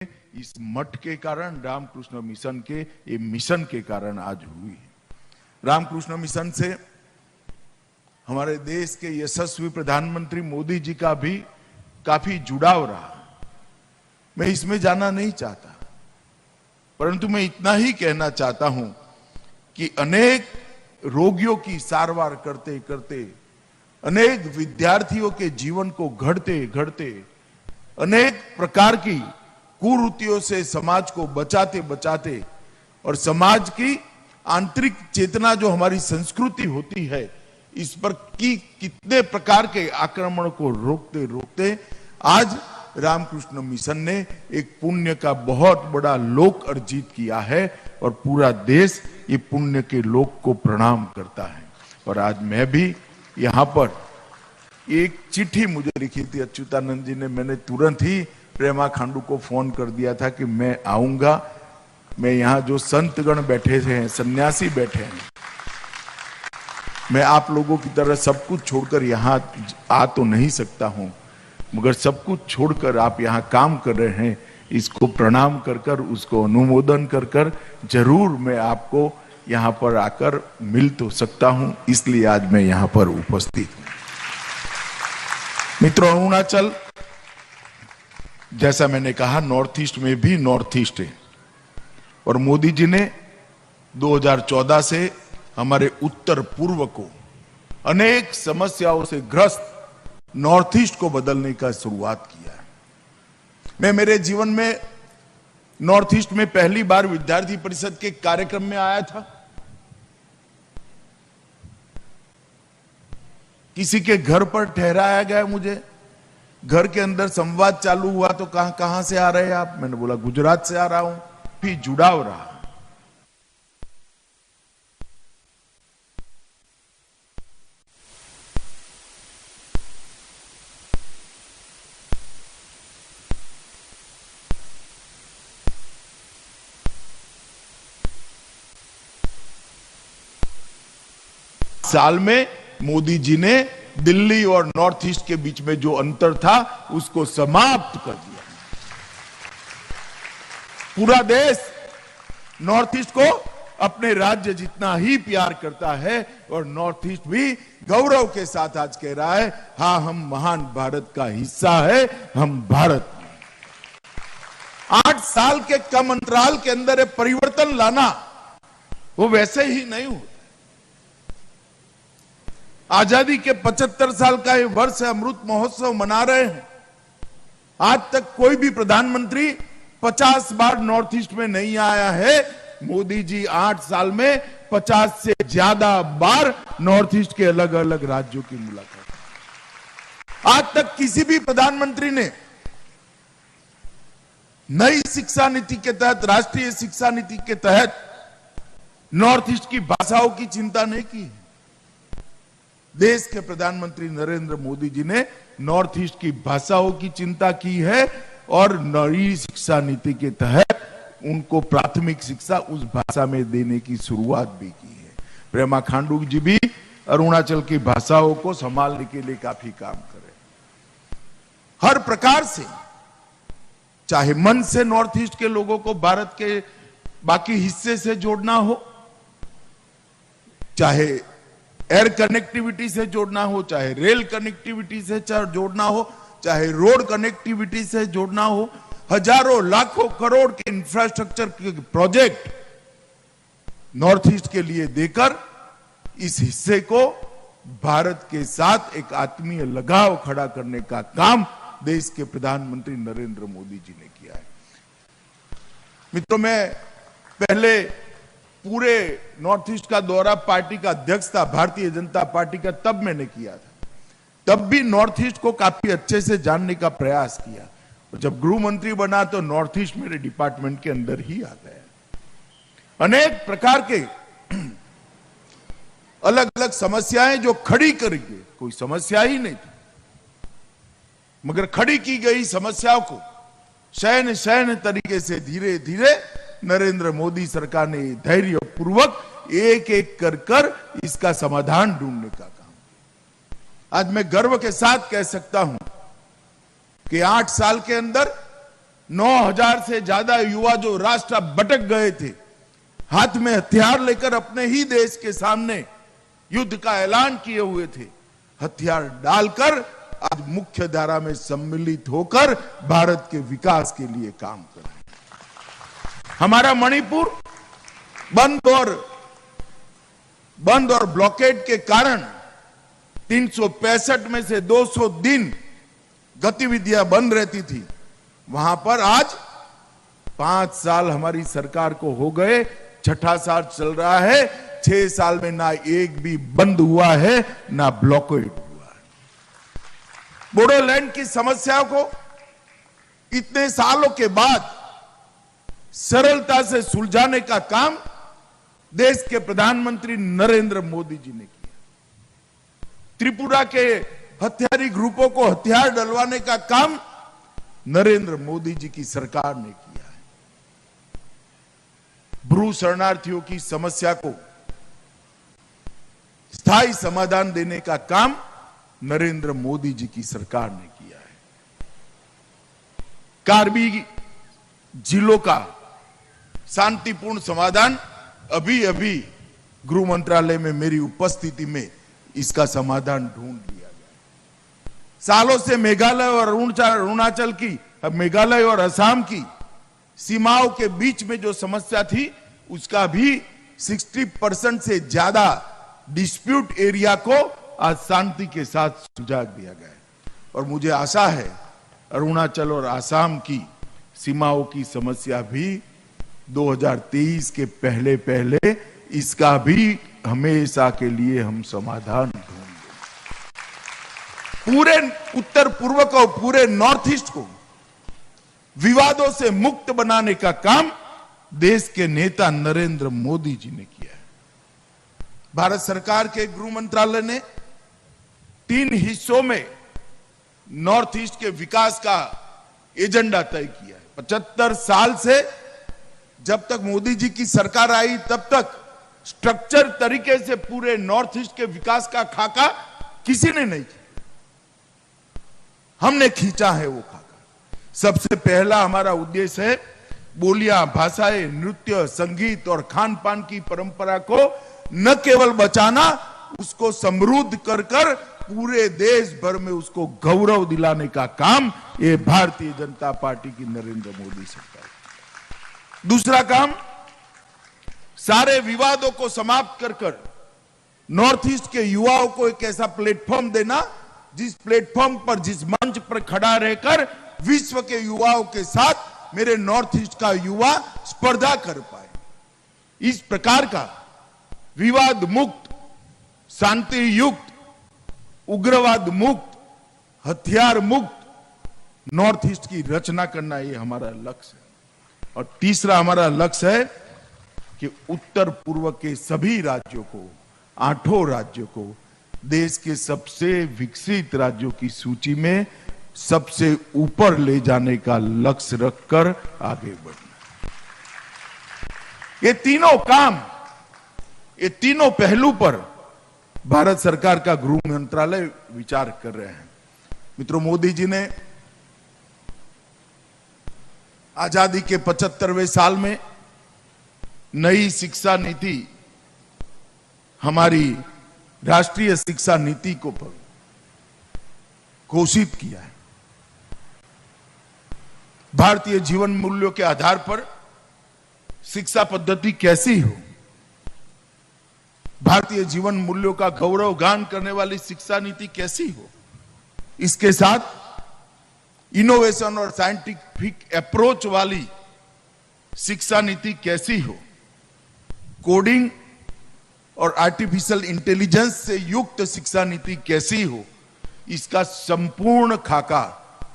इस मठ के कारण, रामकृष्ण मिशन के ये मिशन के कारण आज हुई है। रामकृष्ण मिशन से हमारे देश के यशस्वी प्रधानमंत्री मोदी जी का भी काफी जुड़ाव रहा। मैं इसमें जाना नहीं चाहता, परंतु मैं इतना ही कहना चाहता हूं कि अनेक रोगियों की सारवार करते करते, अनेक विद्यार्थियों के जीवन को गढ़ते गढ़ते, अनेक प्रकार की कुरीतियों से समाज को बचाते बचाते और समाज की आंतरिक चेतना जो हमारी संस्कृति होती है, इस पर की कितने प्रकार के आक्रमण को रोकते रोकते आज रामकृष्ण मिशन ने एक पुण्य का बहुत बड़ा लोक अर्जित किया है और पूरा देश ये पुण्य के लोक को प्रणाम करता है। और आज मैं भी यहां पर एक चिट्ठी मुझे लिखी थी अच्युतानंद जी ने, मैंने तुरंत ही प्रेमा खांडू को फोन कर दिया था कि मैं आऊंगा। मैं यहाँ जो संतगण बैठे हैं, सन्यासी बैठे हैं, मैं आप लोगों की तरह सब कुछ छोड़कर यहाँ आ तो नहीं सकता हूं, मगर सब कुछ छोड़कर आप यहाँ काम कर रहे हैं, इसको प्रणाम कर कर, उसको अनुमोदन कर कर जरूर मैं आपको यहाँ पर आकर मिल तो सकता हूं, इसलिए आज मैं यहाँ पर उपस्थित हूं। मित्रों, अरुणाचल जैसा मैंने कहा नॉर्थ ईस्ट में भी नॉर्थ ईस्ट है और मोदी जी ने 2014 से हमारे उत्तर पूर्व को अनेक समस्याओं से ग्रस्त नॉर्थ ईस्ट को बदलने का शुरुआत किया है। मैं मेरे जीवन में नॉर्थ ईस्ट में पहली बार विद्यार्थी परिषद के कार्यक्रम में आया था। किसी के घर पर ठहराया गया, मुझे घर के अंदर संवाद चालू हुआ तो कहां से आ रहे हैं आप? मैंने बोला गुजरात से आ रहा हूं। फिर जुड़ाव रहा। साल में मोदी जी ने दिल्ली और नॉर्थ ईस्ट के बीच में जो अंतर था उसको समाप्त कर दिया। पूरा देश नॉर्थ ईस्ट को अपने राज्य जितना ही प्यार करता है और नॉर्थ ईस्ट भी गौरव के साथ आज कह रहा है, हाँ हम महान भारत का हिस्सा है, हम भारत। 8 साल के कम अंतराल के अंदर परिवर्तन लाना वो वैसे ही नहीं होता। आजादी के 75 साल का ये वर्ष अमृत महोत्सव मना रहे हैं। आज तक कोई भी प्रधानमंत्री 50 बार नॉर्थ ईस्ट में नहीं आया है। मोदी जी 8 साल में 50 से ज्यादा बार नॉर्थ ईस्ट के अलग अलग राज्यों की मुलाकात। आज तक किसी भी प्रधानमंत्री ने नई शिक्षा नीति के तहत, राष्ट्रीय शिक्षा नीति के तहत नॉर्थ ईस्ट की भाषाओं की चिंता नहीं की। देश के प्रधानमंत्री नरेंद्र मोदी जी ने नॉर्थ ईस्ट की भाषाओं की चिंता की है और नई शिक्षा नीति के तहत उनको प्राथमिक शिक्षा उस भाषा में देने की शुरुआत भी की है। प्रेमा खांडू जी भी अरुणाचल की भाषाओं को संभालने के लिए काफी काम कर रहे हैं। हर प्रकार से, चाहे मन से नॉर्थ ईस्ट के लोगों को भारत के बाकी हिस्से से जोड़ना हो, चाहे एयर कनेक्टिविटी से जोड़ना हो, चाहे रेल कनेक्टिविटी से जोड़ना हो, चाहे रोड कनेक्टिविटी से जोड़ना हो, हजारों लाखों करोड़ के इंफ्रास्ट्रक्चर के प्रोजेक्ट नॉर्थ ईस्ट के लिए देकर इस हिस्से को भारत के साथ एक आत्मीय लगाव खड़ा करने का काम देश के प्रधानमंत्री नरेंद्र मोदी जी ने किया है। मित्रों, मैं पहले पूरे नॉर्थ ईस्ट का दौरा पार्टी का अध्यक्ष था, भारतीय जनता पार्टी का, तब मैंने किया था। तब भी नॉर्थ ईस्ट को काफी अच्छे से जानने का प्रयास किया। और जब गृह मंत्री बना तो नॉर्थ ईस्ट मेरे डिपार्टमेंट के अंदर ही आ गया। अनेक प्रकार के अलग अलग समस्याएं जो खड़ी करके, कोई समस्या ही नहीं थी, मगर खड़ी की गई समस्याओं को शयन तरीके से धीरे धीरे नरेंद्र मोदी सरकार ने धैर्य पूर्वक एक एक कर इसका समाधान ढूंढने का काम। आज मैं गर्व के साथ कह सकता हूं कि 8 साल के अंदर 9,000 से ज्यादा युवा जो रास्ता भटक गए थे, हाथ में हथियार लेकर अपने ही देश के सामने युद्ध का ऐलान किए हुए थे, हथियार डालकर आज मुख्य धारा में सम्मिलित होकर भारत के विकास के लिए काम कर रहे हैं। हमारा मणिपुर बंद और ब्लॉकेड के कारण 365 में से 200 दिन गतिविधियां बंद रहती थी, वहां पर आज 5 साल हमारी सरकार को हो गए, छठा साल चल रहा है, 6 साल में ना एक भी बंद हुआ है ना ब्लॉकेड हुआ है। बोडोलैंड की समस्या को इतने सालों के बाद सरलता से सुलझाने का काम देश के प्रधानमंत्री नरेंद्र मोदी जी ने किया। त्रिपुरा के हथियारी ग्रुपों को हथियार डलवाने का काम नरेंद्र मोदी जी की सरकार ने किया है। ब्रू शरणार्थियों की समस्या को स्थायी समाधान देने का काम नरेंद्र मोदी जी की सरकार ने किया है। कार्बी जिलों का शांतिपूर्ण समाधान अभी अभी गृह मंत्रालय में मेरी उपस्थिति में इसका समाधान ढूंढ लिया गया। सालों से मेघालय और अरुणाचल की, मेघालय और असम की सीमाओं के बीच में जो समस्या थी, उसका भी 60% से ज्यादा डिस्प्यूट एरिया को आज शांति के साथ सुलझा दिया गया है। और मुझे आशा है अरुणाचल और असम की सीमाओं की समस्या भी 2023 के पहले इसका भी हमेशा के लिए हम समाधान ढूंढेंगे। पूरे उत्तर पूर्व को, पूरे नॉर्थ ईस्ट को विवादों से मुक्त बनाने का काम देश के नेता नरेंद्र मोदी जी ने किया है। भारत सरकार के गृह मंत्रालय ने 3 हिस्सों में नॉर्थ ईस्ट के विकास का एजेंडा तय किया है। 75 साल से जब तक मोदी जी की सरकार आई तब तक स्ट्रक्चर तरीके से पूरे नॉर्थ ईस्ट के विकास का खाका किसी ने नहीं खींचा, हमने खींचा है वो खाका। सबसे पहला हमारा उद्देश्य है बोलियां, भाषाएं, नृत्य, संगीत और खान पान की परंपरा को न केवल बचाना, उसको समृद्ध कर कर पूरे देश भर में उसको गौरव दिलाने का काम ये भारतीय जनता पार्टी की नरेंद्र मोदी सरकार। दूसरा काम, सारे विवादों को समाप्त कर कर नॉर्थ ईस्ट के युवाओं को एक ऐसा प्लेटफॉर्म देना, जिस प्लेटफॉर्म पर, जिस मंच पर खड़ा रहकर विश्व के युवाओं के साथ मेरे नॉर्थ ईस्ट का युवा स्पर्धा कर पाए। इस प्रकार का विवाद मुक्त, शांति युक्त, उग्रवाद मुक्त, हथियार मुक्त नॉर्थ ईस्ट की रचना करना, ये हमारा लक्ष्य है। और तीसरा हमारा लक्ष्य है कि उत्तर पूर्व के सभी राज्यों को, 8 राज्यों को देश के सबसे विकसित राज्यों की सूची में सबसे ऊपर ले जाने का लक्ष्य रखकर आगे बढ़ना। ये तीनों काम, ये तीनों पहलू पर भारत सरकार का गृह मंत्रालय विचार कर रहे हैं। मित्रों, मोदी जी ने आजादी के 75वें साल में नई शिक्षा नीति, हमारी राष्ट्रीय शिक्षा नीति को घोषित किया है। भारतीय जीवन मूल्यों के आधार पर शिक्षा पद्धति कैसी हो, भारतीय जीवन मूल्यों का गौरव गान करने वाली शिक्षा नीति कैसी हो, इसके साथ इनोवेशन और साइंटिफिक अप्रोच वाली शिक्षा नीति कैसी हो, कोडिंग और आर्टिफिशियल इंटेलिजेंस से युक्त शिक्षा नीति कैसी हो, इसका संपूर्ण खाका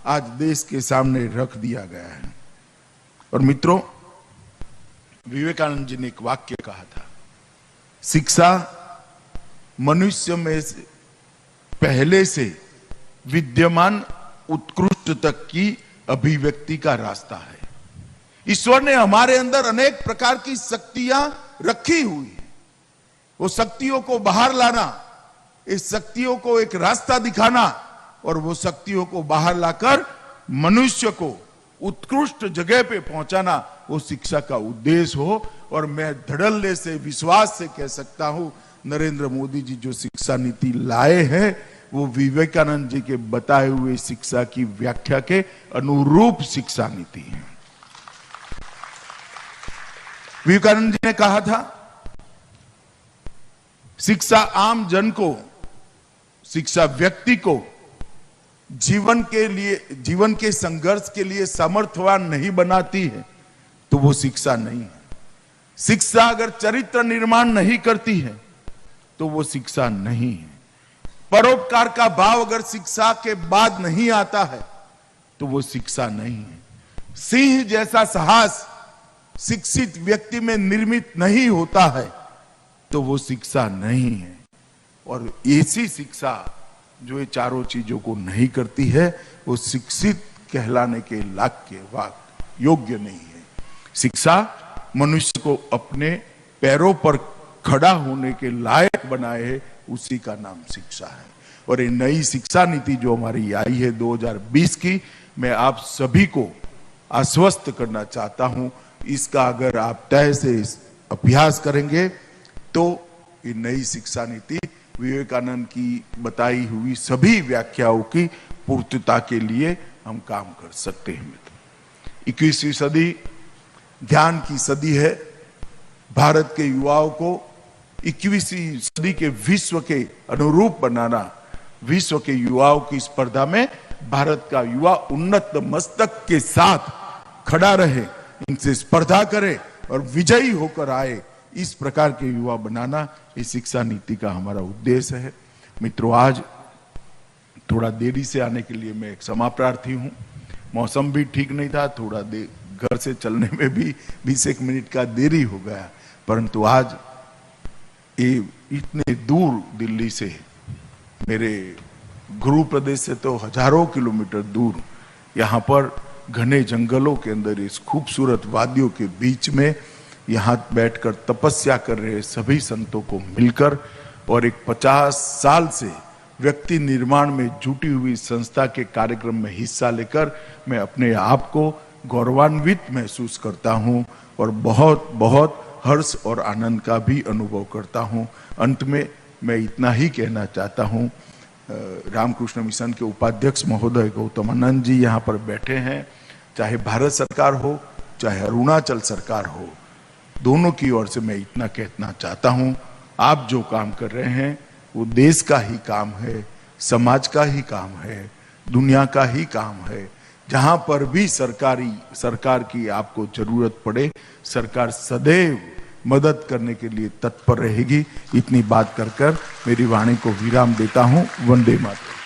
आज देश के सामने रख दिया गया है। और मित्रों, विवेकानंद जी ने एक वाक्य कहा था, शिक्षा मनुष्य में से पहले से विद्यमान उत्कृष्ट तक की अभिव्यक्ति का रास्ता है। ईश्वर ने हमारे अंदर अनेक प्रकार की शक्तियां रखी हुई है। वो शक्तियों को बाहर लाना, इस शक्तियों को एक रास्ता दिखाना और वो शक्तियों को बाहर लाकर मनुष्य को उत्कृष्ट जगह पे पहुंचाना वो शिक्षा का उद्देश्य हो। और मैं धड़ल्ले से विश्वास से कह सकता हूं, नरेंद्र मोदी जी जो शिक्षा नीति लाए हैं वो विवेकानंद जी के बताए हुए शिक्षा की व्याख्या के अनुरूप शिक्षा नीति है। विवेकानंद जी ने कहा था, शिक्षा आम जन को, शिक्षा व्यक्ति को जीवन के संघर्ष के लिए समर्थवान नहीं बनाती है तो वो शिक्षा नहीं है। शिक्षा अगर चरित्र निर्माण नहीं करती है तो वो शिक्षा नहीं है। परोपकार का भाव अगर शिक्षा के बाद नहीं आता है तो वो शिक्षा नहीं है। सिंह जैसा साहस शिक्षित व्यक्ति में निर्मित नहीं होता है तो वो शिक्षा नहीं है। और ऐसी शिक्षा जो ये चारों चीजों को नहीं करती है वो शिक्षित कहलाने के योग्य नहीं है। शिक्षा मनुष्य को अपने पैरों पर खड़ा होने के लायक बनाए है, उसी का नाम शिक्षा है। और ये नई शिक्षा नीति जो हमारी आई है 2020 की, मैं आप सभी को आश्वस्त करना चाहता हूं, इसका अगर आप तय से अभ्यास करेंगे तो ये नई शिक्षा नीति विवेकानंद की बताई हुई सभी व्याख्याओं की पूर्तता के लिए हम काम कर सकते हैं। मित्र, 21वीं सदी ज्ञान की सदी है। भारत के युवाओं को 21वीं सदी के विश्व के अनुरूप बनाना, विश्व के युवाओं की स्पर्धा में भारत का युवा उन्नत मस्तक के साथ खड़ा रहे, इनसे स्पर्धा करे और विजयी होकर आए, इस प्रकार के युवा बनाना इस शिक्षा नीति का हमारा उद्देश्य है। मित्रों, आज थोड़ा देरी से आने के लिए मैं क्षमा प्रार्थी हूं। मौसम भी ठीक नहीं था, थोड़ा घर से चलने में भी 20 मिनट का देरी हो गया, परंतु आज ये इतने दूर दिल्ली से, मेरे गुरु प्रदेश से तो हजारों किलोमीटर दूर, यहाँ पर घने जंगलों के अंदर इस खूबसूरत वादियों के बीच में यहाँ बैठकर तपस्या कर रहे सभी संतों को मिलकर और एक 50 साल से व्यक्ति निर्माण में जुटी हुई संस्था के कार्यक्रम में हिस्सा लेकर मैं अपने आप को गौरवान्वित महसूस करता हूँ और बहुत बहुत हर्ष और आनंद का भी अनुभव करता हूँ। अंत में मैं इतना ही कहना चाहता हूँ, रामकृष्ण मिशन के उपाध्यक्ष महोदय गौतमानंद जी यहाँ पर बैठे हैं, चाहे भारत सरकार हो चाहे अरुणाचल सरकार हो, दोनों की ओर से मैं इतना कहना चाहता हूं, आप जो काम कर रहे हैं वो देश का ही काम है, समाज का ही काम है, दुनिया का ही काम है। जहां पर भी सरकार की आपको जरूरत पड़े, सरकार सदैव मदद करने के लिए तत्पर रहेगी। इतनी बात कर मेरी वाणी को विराम देता हूं। वंदे मातरम।